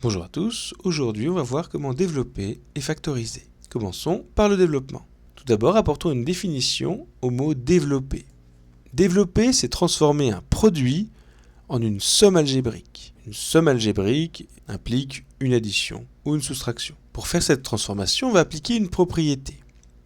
Bonjour à tous, aujourd'hui on va voir comment développer et factoriser. Commençons par le développement. Tout d'abord, apportons une définition au mot développer. Développer, c'est transformer un produit en une somme algébrique. Une somme algébrique implique une addition ou une soustraction. Pour faire cette transformation, on va appliquer une propriété,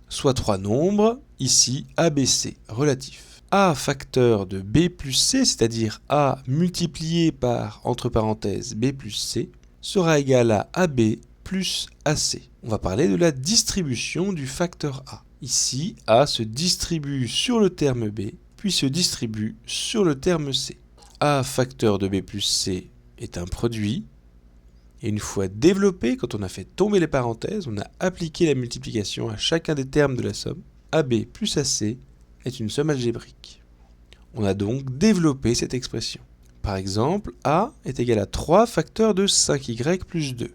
soit trois nombres, ici A, B, C, relatifs. A facteur de B plus C, c'est-à-dire A multiplié par, entre parenthèses, B plus C, sera égal à AB plus AC. On va parler de la distribution du facteur A. Ici, A se distribue sur le terme B, puis se distribue sur le terme C. A facteur de B plus C est un produit, et une fois développé, quand on a fait tomber les parenthèses, on a appliqué la multiplication à chacun des termes de la somme, AB plus AC est une somme algébrique. On a donc développé cette expression. Par exemple, A est égal à 3 facteurs de 5y plus 2.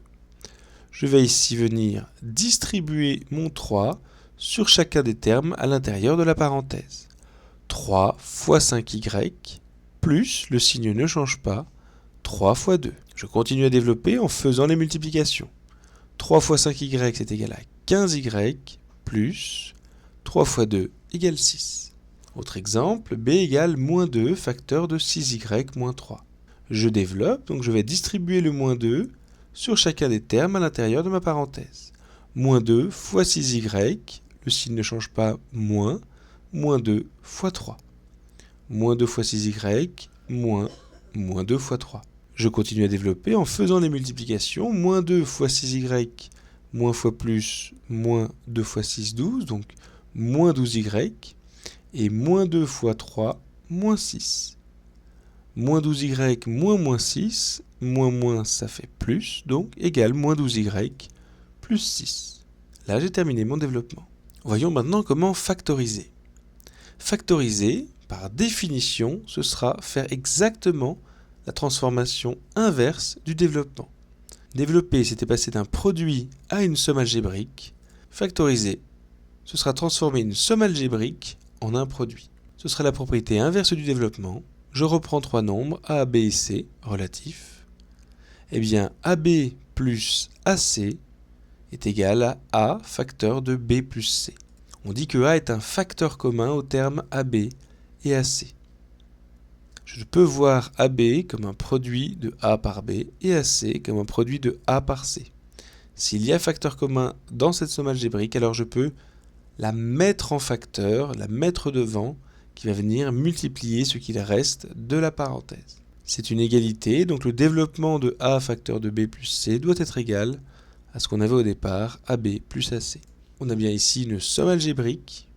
Je vais ici venir distribuer mon 3 sur chacun des termes à l'intérieur de la parenthèse. 3 fois 5y plus, le signe ne change pas, 3 fois 2. Je continue à développer en faisant les multiplications. 3 fois 5y c'est égal à 15y plus 3 fois 2 égale 6. Autre exemple, b égale moins 2 facteur de 6y moins 3. Je développe, donc je vais distribuer le moins 2 sur chacun des termes à l'intérieur de ma parenthèse. Moins 2 fois 6y, le signe ne change pas, moins 2 fois 3. Moins 2 fois 6y, moins 2 fois 3. Je continue à développer en faisant les multiplications. Moins 2 fois 6y, moins fois plus, moins 2 fois 6, 12, donc moins 12y. Et moins 2 fois 3, moins 6. Moins 12y moins 6, moins ça fait plus, donc égale moins 12y plus 6. Là, j'ai terminé mon développement. Voyons maintenant comment factoriser. Factoriser, par définition, ce sera faire exactement la transformation inverse du développement. Développer, c'était passer d'un produit à une somme algébrique. Factoriser, ce sera transformer une somme algébrique en un produit. Ce sera la propriété inverse du développement. Je reprends trois nombres, A, B et C, relatifs. Eh bien, AB plus AC est égal à A facteur de B plus C. On dit que A est un facteur commun aux termes AB et AC. Je peux voir AB comme un produit de A par B et AC comme un produit de A par C. S'il y a facteur commun dans cette somme algébrique, alors je peux la mettre en facteur, la mettre devant, qui va venir multiplier ce qu'il reste de la parenthèse. C'est une égalité, donc le développement de A facteur de B plus C doit être égal à ce qu'on avait au départ, AB plus AC. On a bien ici une somme algébrique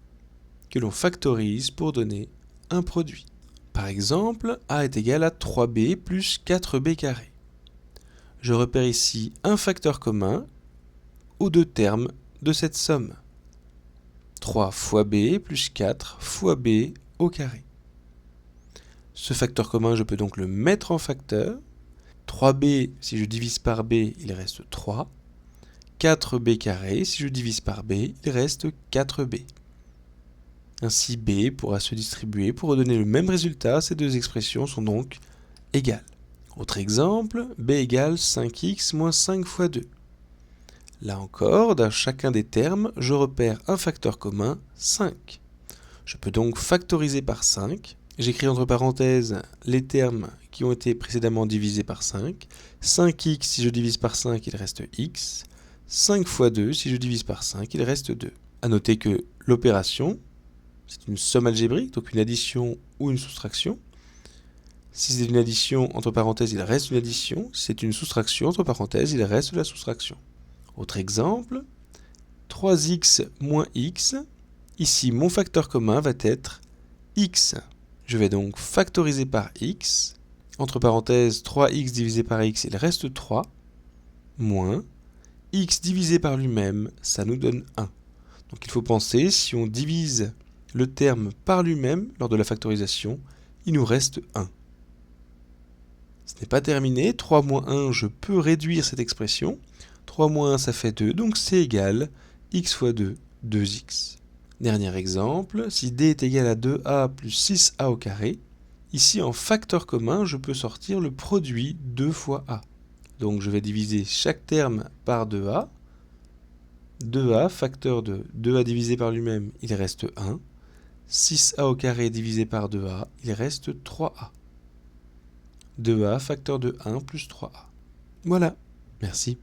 que l'on factorise pour donner un produit. Par exemple, A est égal à 3B plus 4B carré. Je repère ici un facteur commun aux deux termes de cette somme. 3 fois b plus 4 fois b au carré. Ce facteur commun, je peux donc le mettre en facteur. 3b, si je divise par b, il reste 3. 4b carré, si je divise par b, il reste 4b. Ainsi, b pourra se distribuer pour donner le même résultat. Ces deux expressions sont donc égales. Autre exemple, b égale 5x moins 5 fois 2. Là encore, dans chacun des termes, je repère un facteur commun, 5. Je peux donc factoriser par 5. J'écris entre parenthèses les termes qui ont été précédemment divisés par 5. 5x, si je divise par 5, il reste x. 5 fois 2, si je divise par 5, il reste 2. A noter que l'opération, c'est une somme algébrique, donc une addition ou une soustraction. Si c'est une addition, entre parenthèses, il reste une addition. Si c'est une soustraction, entre parenthèses, il reste de la soustraction. Autre exemple, 3x moins x. Ici, mon facteur commun va être x. Je vais donc factoriser par x. Entre parenthèses, 3x divisé par x, il reste 3. Moins x divisé par lui-même, ça nous donne 1. Donc il faut penser, si on divise le terme par lui-même lors de la factorisation, il nous reste 1. Ce n'est pas terminé. 3 moins 1, je peux réduire cette expression. 3 moins 1, ça fait 2, donc c'est égal, x fois 2, 2x. Dernier exemple, si d est égal à 2a plus 6a au carré, ici en facteur commun, je peux sortir le produit 2 fois a. Donc je vais diviser chaque terme par 2a. 2a facteur de 2a divisé par lui-même, il reste 1. 6a au carré divisé par 2a, il reste 3a. 2a facteur de 1 plus 3a. Voilà, merci.